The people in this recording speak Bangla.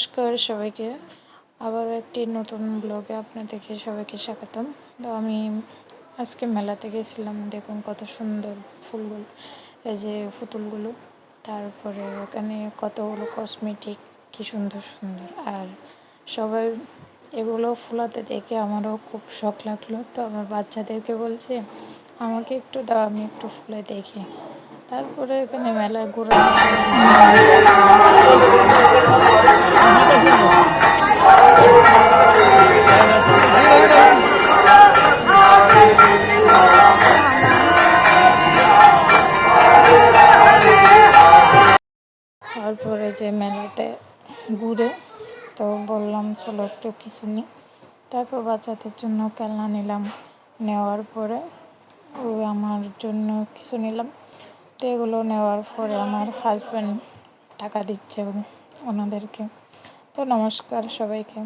নমস্কার সবাইকে, আবারও একটি নতুন ব্লগে আপনাদেরকে সবাইকে স্বাগতম। তো আমি আজকে মেলাতে গেছিলাম। দেখুন কত সুন্দর ফুলগুলো, এই যে পুতুলগুলো, তারপরে ওখানে কতগুলো কসমেটিক, কি সুন্দর সুন্দর। আর সবাই এগুলো ফুলাতে দেখে আমারও খুব শখ লাগলো। তো আমার বাচ্চাদেরকে বলছে আমাকে একটু দাও, আমি একটু ফুলে দেখি। তারপরে এখানে মেলায় ঘোরা তারপরে যে মেলাতে ঘুরে তো বললাম চলো একটু কিছু নিই। তারপর বাচ্চাদের জন্য খেলনা নিলাম, নেওয়ার পরে আমার জন্য কিছু নিলাম। তো এগুলো নেওয়ার পরে আমার হাজব্যান্ড টাকা দিচ্ছে ওনাদেরকে। তো নমস্কার সবাইকে।